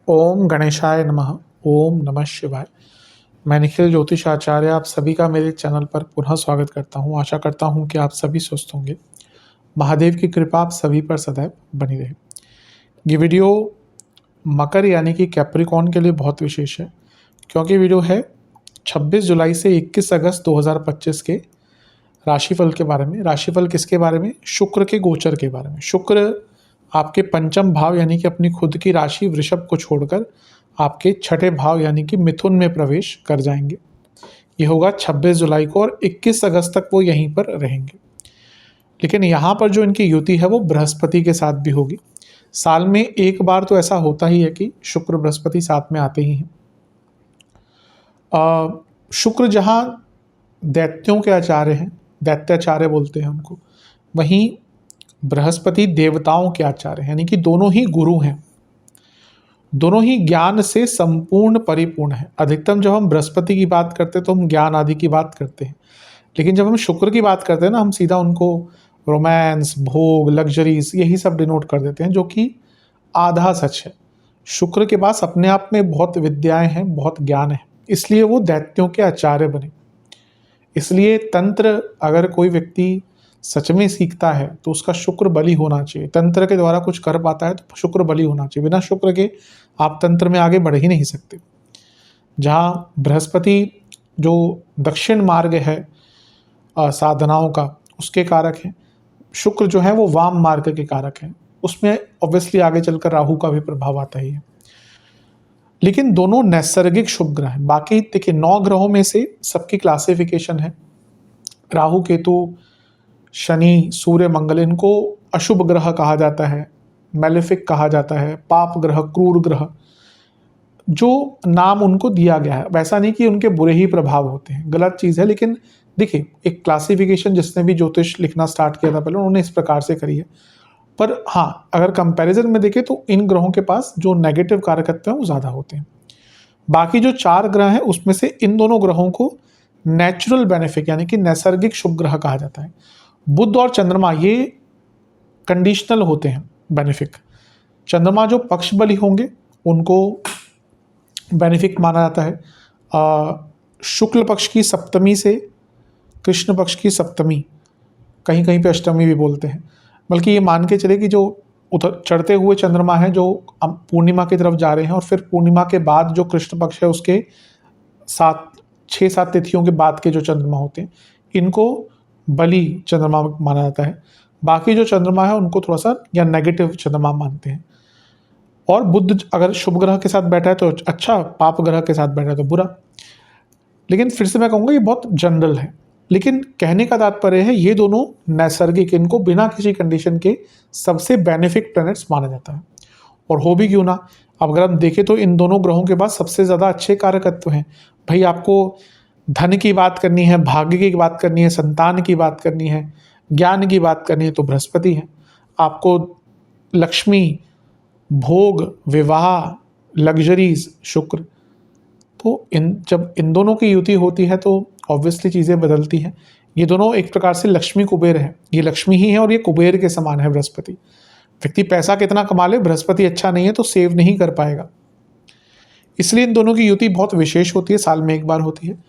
ओम गणेशाय नमः। ओम नमः शिवाय। मैं निखिल ज्योतिष आचार्य आप सभी का मेरे चैनल पर पुनः स्वागत करता हूं। आशा करता हूं कि आप सभी स्वस्थ होंगे। महादेव की कृपा आप सभी पर सदैव बनी रहे। ये वीडियो मकर यानी कि कैप्रिकॉर्न के लिए बहुत विशेष है, क्योंकि वीडियो है 26 जुलाई से 21 अगस्त 2025 के राशिफल के बारे में। राशिफल किसके बारे में? शुक्र के गोचर के बारे में। शुक्र आपके पंचम भाव यानी कि अपनी खुद की राशि वृषभ को छोड़कर आपके छठे भाव यानी कि मिथुन में प्रवेश कर जाएंगे। ये होगा 26 जुलाई को और 21 अगस्त तक वो यहीं पर रहेंगे। लेकिन यहाँ पर जो इनकी युति है वो बृहस्पति के साथ भी होगी। साल में एक बार तो ऐसा होता ही है कि शुक्र बृहस्पति साथ में आते ही हैं। शुक्र जहाँ दैत्यों के आचार्य हैं, दैत्याचार्य बोलते हैं उनको, वहीं बृहस्पति देवताओं के आचार्य यानी कि दोनों ही गुरु हैं, दोनों ही ज्ञान से संपूर्ण परिपूर्ण है। अधिकतम जब हम बृहस्पति की बात करते हैं तो हम ज्ञान आदि की बात करते हैं, लेकिन जब हम शुक्र की बात करते हैं ना, हम सीधा उनको रोमांस, भोग, लग्जरीज यही सब डिनोट कर देते हैं, जो कि आधा सच है। शुक्र के पास अपने आप में बहुत विद्याएं हैं, बहुत ज्ञान है, इसलिए वो दैत्यों के आचार्य बने। इसलिए तंत्र अगर कोई व्यक्ति सच में सीखता है तो उसका शुक्र बली होना चाहिए। तंत्र के द्वारा कुछ कर पाता है तो शुक्र बली होना चाहिए। बिना शुक्र के आप तंत्र में आगे बढ़ ही नहीं सकते। जहाँ बृहस्पति जो दक्षिण मार्ग है साधनाओं का, उसके कारक हैं, शुक्र जो है वो वाम मार्ग के कारक हैं। उसमें ऑब्वियसली आगे चलकर राहु का भी प्रभाव आता ही है। लेकिन दोनों नैसर्गिक शुभ ग्रह हैं। बाकी देखिए 9 ग्रहों में से सबकी क्लासिफिकेशन है। राहु, केतु, शनि, सूर्य, मंगल, इनको अशुभ ग्रह कहा जाता है, मैलेफिक कहा जाता है, पाप ग्रह, क्रूर ग्रह, जो नाम उनको दिया गया है। वैसा नहीं कि उनके बुरे ही प्रभाव होते हैं, गलत चीज़ है। लेकिन देखिए एक क्लासिफिकेशन जिसने भी ज्योतिष लिखना स्टार्ट किया था पहले, उन्होंने इस प्रकार से करी है। पर हाँ, अगर कंपैरिजन में देखें तो इन ग्रहों के पास जो नेगेटिव कारकत्व हैं वो ज़्यादा होते हैं। बाकी जो 4 ग्रह हैं उसमें से इन दोनों ग्रहों को नेचुरल बेनिफिक यानी कि नैसर्गिक शुभ ग्रह कहा जाता है। बुध और चंद्रमा ये कंडीशनल होते हैं बेनिफिक। चंद्रमा जो पक्ष बली होंगे उनको बेनिफिक माना जाता है। शुक्ल पक्ष की सप्तमी से कृष्ण पक्ष की सप्तमी, कहीं कहीं पे अष्टमी भी बोलते हैं, बल्कि ये मान के चले कि जो उधर चढ़ते हुए चंद्रमा है जो पूर्णिमा की तरफ जा रहे हैं, और फिर पूर्णिमा के बाद जो कृष्ण पक्ष है उसके 6-7 तिथियों के बाद के जो चंद्रमा होते हैं, इनको बली चंद्रमा माना जाता है। बाकी जो चंद्रमा है उनको थोड़ा सा या नेगेटिव चंद्रमा मानते हैं। और बुध अगर शुभ ग्रह के साथ बैठा है तो अच्छा, पाप ग्रह के साथ बैठा है तो बुरा। लेकिन फिर से मैं कहूँगा ये बहुत जनरल है। लेकिन कहने का तात्पर्य है ये दोनों नैसर्गिक, इनको बिना किसी कंडीशन के सबसे बेनिफिक प्लैनेट्स माना जाता है। और हो भी क्यों ना, अब अगर हम देखें तो इन दोनों ग्रहों के पास सबसे ज़्यादा अच्छे कारकत्व हैं। भाई आपको धन की बात करनी है, भाग्य की बात करनी है, संतान की बात करनी है, ज्ञान की बात करनी है तो बृहस्पति है। आपको लक्ष्मी, भोग, विवाह, लग्जरीज, शुक्र। तो जब इन दोनों की युति होती है तो ऑब्वियसली चीज़ें बदलती हैं। ये दोनों एक प्रकार से लक्ष्मी कुबेर है। ये लक्ष्मी ही है और ये कुबेर के समान है बृहस्पति। व्यक्ति पैसा कितना कमा ले, बृहस्पति अच्छा नहीं है तो सेव नहीं कर पाएगा। इसलिए इन दोनों की युति बहुत विशेष होती है, साल में एक बार होती है।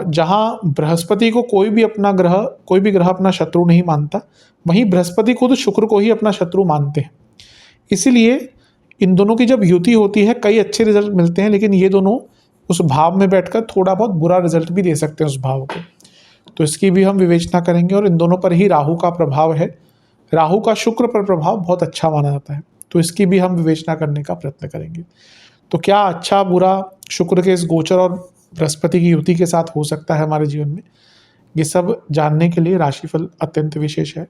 जहाँ बृहस्पति को कोई भी ग्रह अपना शत्रु नहीं मानता, वहीं बृहस्पति खुद शुक्र को ही अपना शत्रु मानते हैं। इसीलिए इन दोनों की जब युति होती है कई अच्छे रिजल्ट मिलते हैं, लेकिन ये दोनों उस भाव में बैठकर थोड़ा बहुत बुरा रिजल्ट भी दे सकते हैं उस भाव को। तो इसकी भी हम विवेचना करेंगे। और इन दोनों पर ही राहु का प्रभाव है। राहु का शुक्र पर प्रभाव बहुत अच्छा माना जाता है, तो इसकी भी हम विवेचना करने का प्रयत्न करेंगे। तो क्या अच्छा बुरा शुक्र के इस गोचर और बृहस्पति की युति के साथ हो सकता है हमारे जीवन में, ये सब जानने के लिए राशिफल अत्यंत विशेष है।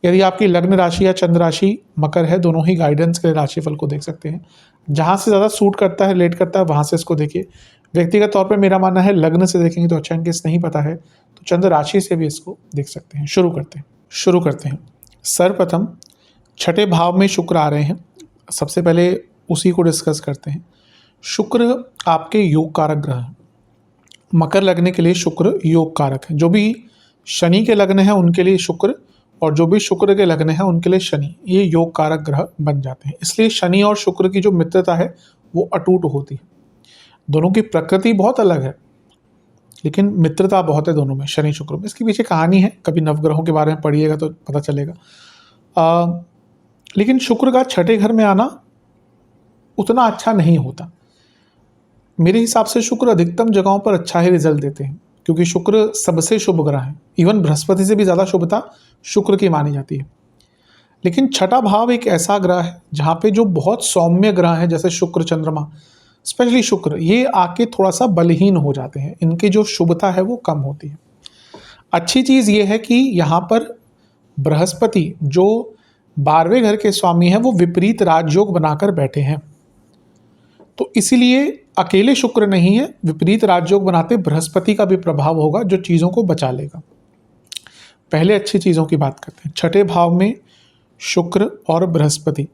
यदि आपकी लग्न राशि या चंद्र राशि मकर है, दोनों ही गाइडेंस के लिए राशिफल को देख सकते हैं। जहाँ से ज़्यादा सूट करता है, रिलेट करता है, वहाँ से इसको देखिए। व्यक्तिगत तौर पे मेरा मानना है लग्न से देखेंगे तो अच्छा, इनकेस नहीं पता है तो चंद्र राशि से भी इसको देख सकते हैं। शुरू करते हैं। सर्वप्रथम छठे भाव में शुक्र आ रहे हैं, सबसे पहले उसी को डिस्कस करते हैं। शुक्र आपके योग कारक ग्रह है। मकर लग्न के लिए शुक्र योग कारक है। जो भी शनि के लग्न है उनके लिए शुक्र और जो भी शुक्र के लग्न हैं उनके लिए शनि, ये योग कारक ग्रह बन जाते हैं। इसलिए शनि और शुक्र की जो मित्रता है वो अटूट होती है। दोनों की प्रकृति बहुत अलग है लेकिन मित्रता बहुत है दोनों में, शनि शुक्र में। इसके पीछे कहानी है, कभी नवग्रहों के बारे में पढ़िएगा तो पता चलेगा। लेकिन शुक्र का छठे घर में आना उतना अच्छा नहीं होता। मेरे हिसाब से शुक्र अधिकतम जगहों पर अच्छा ही रिजल्ट देते हैं, क्योंकि शुक्र सबसे शुभ ग्रह है। इवन बृहस्पति से भी ज़्यादा शुभता शुक्र की मानी जाती है। लेकिन छठा भाव एक ऐसा ग्रह है जहाँ पे जो बहुत सौम्य ग्रह है, जैसे शुक्र, चंद्रमा, स्पेशली शुक्र, ये आके थोड़ा सा बलहीन हो जाते हैं, इनकी जो शुभता है वो कम होती है। अच्छी चीज़ ये है कि यहाँ पर बृहस्पति जो 12वें घर के स्वामी हैं वो विपरीत राजयोग बनाकर बैठे हैं, तो इसीलिए अकेले शुक्र नहीं है, विपरीत राजयोग बनाते बृहस्पति का भी प्रभाव होगा जो चीज़ों को बचा लेगा। पहले अच्छी चीज़ों की बात करते हैं। छठे भाव में शुक्र और बृहस्पति।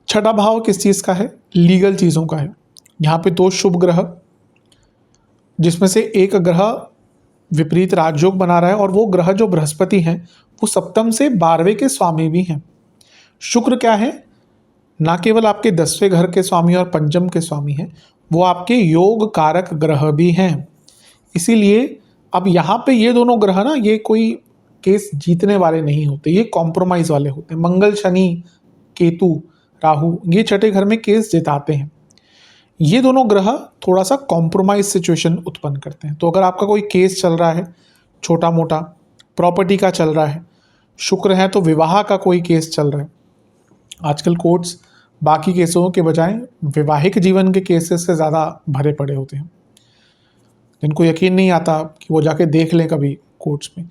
छठा भाव किस चीज़ का है? लीगल चीज़ों का है। यहाँ पे दो शुभ ग्रह, जिसमें से एक ग्रह विपरीत राजयोग बना रहा है, और वो ग्रह जो बृहस्पति हैं वो सप्तम से 12वें के स्वामी भी हैं। शुक्र क्या है? ना केवल आपके 10वें घर के स्वामी और पंचम के स्वामी हैं, वो आपके योग कारक ग्रह भी हैं। इसीलिए अब यहाँ पे ये दोनों ग्रह ना, ये कोई केस जीतने वाले नहीं होते, ये कॉम्प्रोमाइज़ वाले होते हैं। मंगल, शनि, केतु, राहु, ये छठे घर में केस जिताते हैं। ये दोनों ग्रह थोड़ा सा कॉम्प्रोमाइज सिचुएशन उत्पन्न करते हैं। तो अगर आपका कोई केस चल रहा है, छोटा मोटा प्रॉपर्टी का चल रहा है, शुक्र है तो विवाह का कोई केस चल रहा है। आजकल कोर्ट्स बाकी केसों के बजाय वैवाहिक जीवन के केसेस से ज़्यादा भरे पड़े होते हैं, जिनको यकीन नहीं आता कि वो जाके देख लें कभी कोर्ट्स में।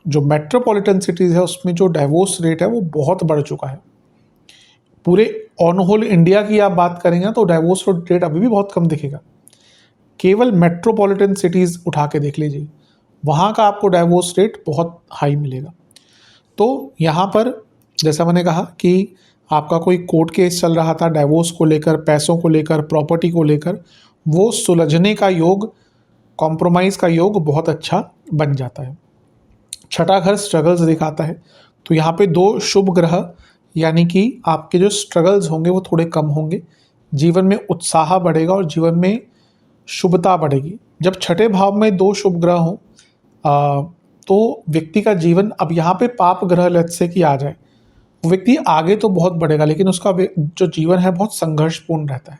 जो मेट्रोपॉलिटन सिटीज़ है उसमें जो डाइवोर्स रेट है वो बहुत बढ़ चुका है। पूरे ऑन होल इंडिया की आप बात करेंगे तो डाइवोर्स रेट अभी भी बहुत कम दिखेगा। केवल मेट्रोपॉलिटन सिटीज़ उठा के देख लीजिए, वहाँ का आपको डाइवोर्स रेट बहुत हाई मिलेगा। तो यहाँ पर जैसा मैंने कहा कि आपका कोई कोर्ट केस चल रहा था डाइवोर्स को लेकर, पैसों को लेकर, प्रॉपर्टी को लेकर, वो सुलझने का योग, कॉम्प्रोमाइज़ का योग बहुत अच्छा बन जाता है। छठा घर स्ट्रगल्स दिखाता है, तो यहाँ पे दो शुभ ग्रह, यानी कि आपके जो स्ट्रगल्स होंगे वो थोड़े कम होंगे, जीवन में उत्साह बढ़ेगा और जीवन में शुभता बढ़ेगी। जब छठे भाव में दो शुभ ग्रह हों तो व्यक्ति का जीवन, अब यहाँ पे पाप ग्रह लेट्स से कि आ जाए, वो व्यक्ति आगे तो बहुत बढ़ेगा लेकिन उसका जो जीवन है बहुत संघर्षपूर्ण रहता है।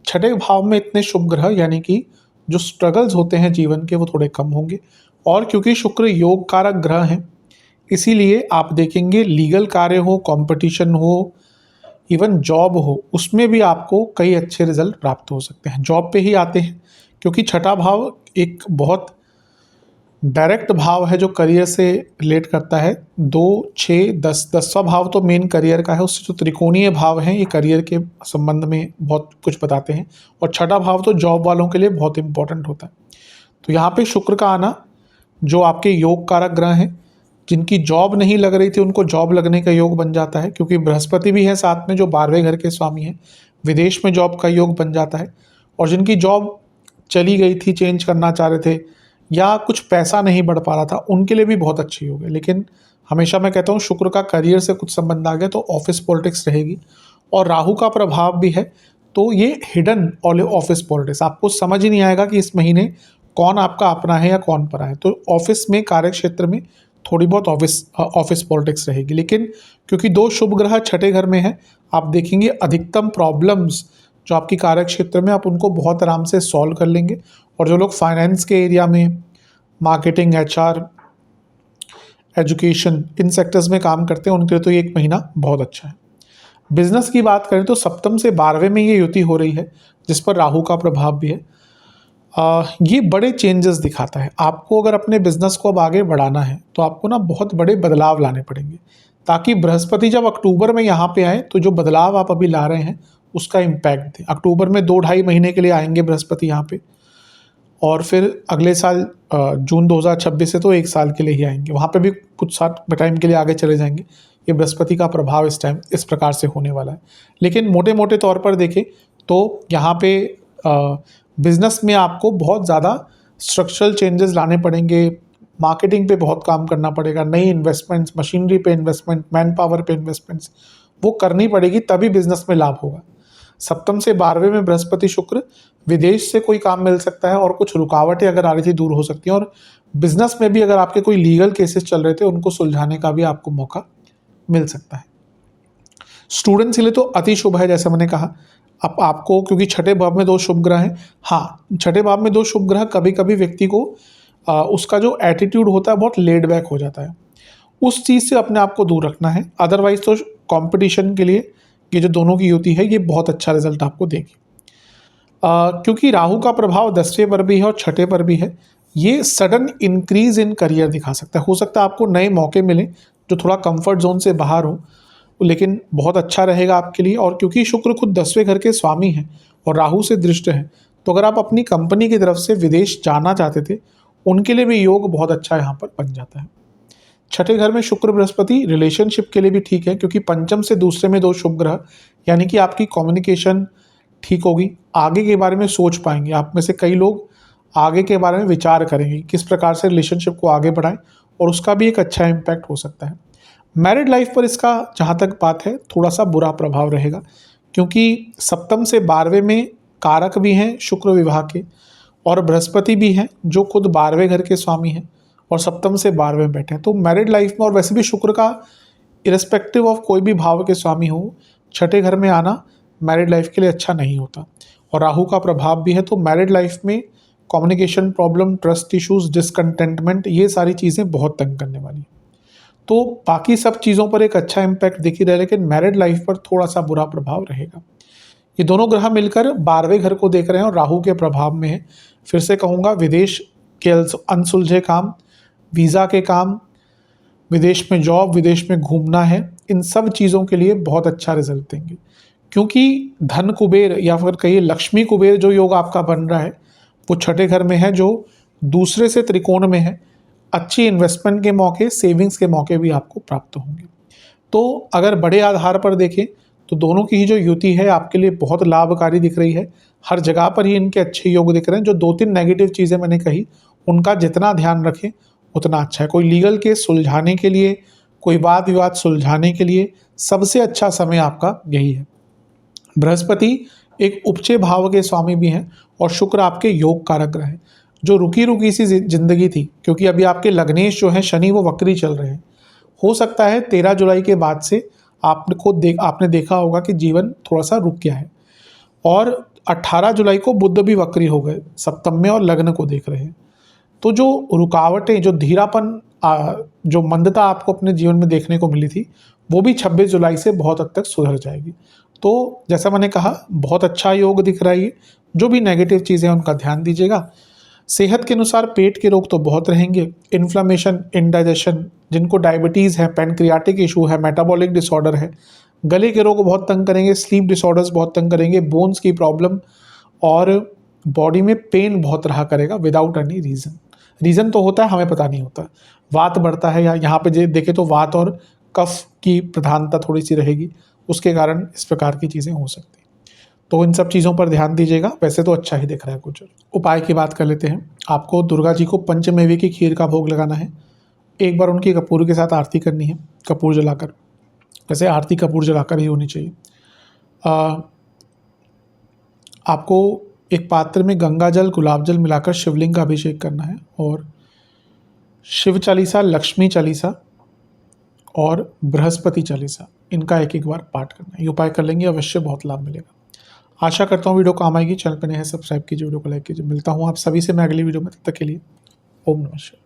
छठे भाव में इतने शुभ ग्रह, यानी कि जो स्ट्रगल्स होते हैं जीवन के वो थोड़े कम होंगे। और क्योंकि शुक्र योग कारक ग्रह हैं, इसीलिए आप देखेंगे लीगल कार्य हो, कंपटीशन हो, इवन जॉब हो, उसमें भी आपको कई अच्छे रिजल्ट प्राप्त हो सकते हैं। जॉब पे ही आते हैं, क्योंकि छठा भाव एक बहुत डायरेक्ट भाव है जो करियर से रिलेट करता है। 2, 6, 10, 10वां भाव तो मेन करियर का है, उससे जो त्रिकोणीय भाव हैं ये करियर के संबंध में बहुत कुछ बताते हैं, और छठा भाव तो जॉब वालों के लिए बहुत इंपॉर्टेंट होता है। तो यहाँ पे शुक्र का आना, जो आपके योग कारक ग्रह हैं, जिनकी जॉब नहीं लग रही थी उनको जॉब लगने का योग बन जाता है, क्योंकि बृहस्पति भी है साथ में जो 12वें घर के स्वामी हैं, विदेश में जॉब का योग बन जाता है। और जिनकी जॉब चली गई थी, चेंज करना चाह रहे थे, या कुछ पैसा नहीं बढ़ पा रहा था, उनके लिए भी बहुत अच्छी होगी। लेकिन हमेशा मैं कहता हूँ शुक्र का करियर से कुछ संबंध आ गया तो ऑफिस पॉलिटिक्स रहेगी, और राहु का प्रभाव भी है, तो ये हिडन ऑफिस पॉलिटिक्स, आपको समझ ही नहीं आएगा कि इस महीने कौन आपका अपना है या कौन परा है। तो ऑफिस में, कार्य क्षेत्र में थोड़ी बहुत ऑफिस पॉलिटिक्स रहेगी। लेकिन क्योंकि दो शुभ ग्रह छठे घर में है, आप देखेंगे अधिकतम प्रॉब्लम्स जो आपकी कार्य क्षेत्र में, आप उनको बहुत आराम से सॉल्व कर लेंगे। और जो लोग फाइनेंस के एरिया में, मार्केटिंग, HR, एजुकेशन, इन सेक्टर्स में काम करते हैं, उनके लिए तो ये एक महीना बहुत अच्छा है। बिजनेस की बात करें तो सप्तम से 12वें में ये युति हो रही है, जिस पर राहु का प्रभाव भी है। ये बड़े चेंजेस दिखाता है। आपको अगर अपने बिजनेस को अब आगे बढ़ाना है तो आपको ना बहुत बड़े बदलाव लाने पड़ेंगे, ताकि बृहस्पति जब अक्टूबर में यहाँ पे आए तो जो बदलाव आप अभी ला रहे हैं उसका इम्पैक्ट दे। अक्टूबर में 2-2.5 महीने के लिए आएंगे बृहस्पति यहाँ पे, और फिर अगले साल जून 2026 से तो 1 साल के लिए ही आएंगे, वहाँ पे भी कुछ साथ टाइम के लिए आगे चले जाएंगे। ये बृहस्पति का प्रभाव इस टाइम इस प्रकार से होने वाला है। लेकिन मोटे मोटे तौर पर देखें तो यहाँ पे बिज़नेस में आपको बहुत ज़्यादा स्ट्रक्चरल चेंजेस लाने पड़ेंगे, मार्केटिंग पे बहुत काम करना पड़ेगा, नई इन्वेस्टमेंट्स, मशीनरी पे इन्वेस्टमेंट, मैन पावर पे इन्वेस्टमेंट्स वो करनी पड़ेगी, तभी बिजनेस में लाभ होगा। सप्तम से 12वें में बृहस्पति शुक्र, विदेश से कोई काम मिल सकता है और कुछ रुकावटें अगर आ रही थी दूर हो सकती हैं, और बिजनेस में भी अगर आपके कोई लीगल केसेस चल रहे थे उनको सुलझाने का भी आपको मौका मिल सकता है। स्टूडेंट्स के लिए तो अति शुभ है, जैसे मैंने कहा। अब आपको, क्योंकि छठे भाव में 2 शुभ ग्रह हैं, हाँ छठे भाव में 2 शुभ ग्रह कभी कभी व्यक्ति को उसका जो एटीट्यूड होता है बहुत लेड बैक हो जाता है, उस चीज़ से अपने आप को दूर रखना है। अदरवाइज तो कंपटीशन के लिए ये जो दोनों की युति है ये बहुत अच्छा रिजल्ट आपको देगी। क्योंकि राहु का प्रभाव 10वें पर भी है और छठे पर भी है, ये सडन इंक्रीज इन करियर दिखा सकता है। हो सकता है आपको नए मौके मिले जो थोड़ा कंफर्ट जोन से बाहर हो, लेकिन बहुत अच्छा रहेगा आपके लिए। और क्योंकि शुक्र खुद 10वें घर के स्वामी हैं और राहु से दृष्ट है, तो अगर आप अपनी कंपनी की तरफ से विदेश जाना चाहते थे उनके लिए भी योग बहुत अच्छा यहाँ पर बन जाता है। छठे घर में शुक्र बृहस्पति रिलेशनशिप के लिए भी ठीक है, क्योंकि पंचम से दूसरे में 2 शुभ ग्रह, यानी कि आपकी कम्युनिकेशन ठीक होगी, आगे के बारे में सोच पाएंगे। आप में से कई लोग आगे के बारे में विचार करेंगे, किस प्रकार से रिलेशनशिप को आगे बढ़ाएं, और उसका भी एक अच्छा इम्पैक्ट हो सकता है। मैरिड लाइफ पर इसका जहाँ तक बात है थोड़ा सा बुरा प्रभाव रहेगा, क्योंकि सप्तम से 12वें में कारक भी हैं शुक्र विवाह के, और बृहस्पति भी हैं जो खुद 12वें घर के स्वामी हैं और सप्तम से 12वें में बैठे हैं। तो मैरिड लाइफ में, और वैसे भी शुक्र का इरेस्पेक्टिव ऑफ कोई भी भाव के स्वामी हो, छठे घर में आना मैरिड लाइफ के लिए अच्छा नहीं होता। और राहु का प्रभाव भी है, तो मैरिड लाइफ में communication problem, trust issues, discontentment, ये सारी चीज़ें बहुत तंग करने वाली हैं। तो बाकी सब चीज़ों पर एक अच्छा इम्पैक्ट दिख ही रहा है, लेकिन मैरिड लाइफ पर थोड़ा सा बुरा प्रभाव रहेगा। ये दोनों ग्रह मिलकर 12वें घर को देख रहे हैं और राहु के प्रभाव में है। फिर से कहूँगा, विदेश के अनसुलझे काम, वीज़ा के काम, विदेश में जॉब, विदेश में घूमना है, इन सब चीज़ों के लिए बहुत अच्छा रिजल्ट देंगे। क्योंकि धन कुबेर या फिर कहिए लक्ष्मी कुबेर जो योग आपका बन रहा है वो छठे घर में है, जो दूसरे से त्रिकोण में है। अच्छी इन्वेस्टमेंट के मौके, सेविंग्स के मौके भी आपको प्राप्त होंगे। तो अगर बड़े आधार पर देखें तो दोनों की ही जो युति है आपके लिए बहुत लाभकारी दिख रही है। हर जगह पर ही इनके अच्छे योग दिख रहे हैं। जो 2-3 नेगेटिव चीज़ें मैंने कही उनका जितना ध्यान रखें उतना अच्छा है। कोई लीगल केस सुलझाने के लिए, कोई वाद विवाद सुलझाने के लिए सबसे अच्छा समय आपका यही है। बृहस्पति एक उपचे भाव के स्वामी भी हैं और शुक्र आपके योग कारक ग्रह है। जो रुकी रुकी सी जिंदगी थी, क्योंकि अभी आपके लग्नेश जो है शनि वो वक्री चल रहे हैं, हो सकता है 13 जुलाई के बाद से आपने देखा होगा कि जीवन थोड़ा सा रुक गया है। और 18 जुलाई को बुध भी वक्री हो गए सप्तम में और लग्न को देख रहे हैं। तो जो रुकावटें, जो धीरापन, जो मंदता आपको अपने जीवन में देखने को मिली थी वो भी 26 जुलाई से बहुत हद तक सुधर जाएगी। तो जैसा मैंने कहा, बहुत अच्छा योग दिख रहा है। जो भी नेगेटिव चीज़ें हैं उनका ध्यान दीजिएगा। सेहत के अनुसार पेट के रोग तो बहुत रहेंगे, इन्फ्लामेशन, इंडाइजेशन, जिनको डायबिटीज़ है, पैनक्रियाटिक इशू है, मेटाबॉलिक डिसऑर्डर है, गले के रोग बहुत तंग करेंगे, स्लीप डिसऑर्डर्स बहुत तंग करेंगे, बोन्स की प्रॉब्लम, और बॉडी में पेन बहुत रहा करेगा विदाउट एनी रीज़न तो होता है, हमें पता नहीं होता। वात बढ़ता है, या यहाँ पे देखें तो वात और कफ की प्रधानता थोड़ी सी रहेगी, उसके कारण इस प्रकार की चीज़ें हो सकती हैं। तो इन सब चीज़ों पर ध्यान दीजिएगा। वैसे तो अच्छा ही दिख रहा है कुछ। उपाय की बात कर लेते हैं। आपको दुर्गा जी को पंचमेवे की खीर का भोग लगाना है। एक बार उनकी कपूर के साथ आरती करनी है, कपूर जलाकर। वैसे आरती कपूर जलाकर ही होनी चाहिए। आपको एक पात्र में गंगा जल, गुलाब जल मिलाकर शिवलिंग का अभिषेक करना है, और शिव चालीसा, लक्ष्मी चालीसा और बृहस्पति चालीसा, इनका एक एक बार पाठ करना है। ये उपाय कर लेंगे, अवश्य बहुत लाभ मिलेगा। आशा करता हूँ वीडियो काम आएगी। चैनल पर नए हैं, सब्सक्राइब कीजिए, वीडियो को लाइक कीजिए। मिलता हूँ आप सभी से मैं अगली वीडियो में, तब तक के लिए ओम नमः शिवाय।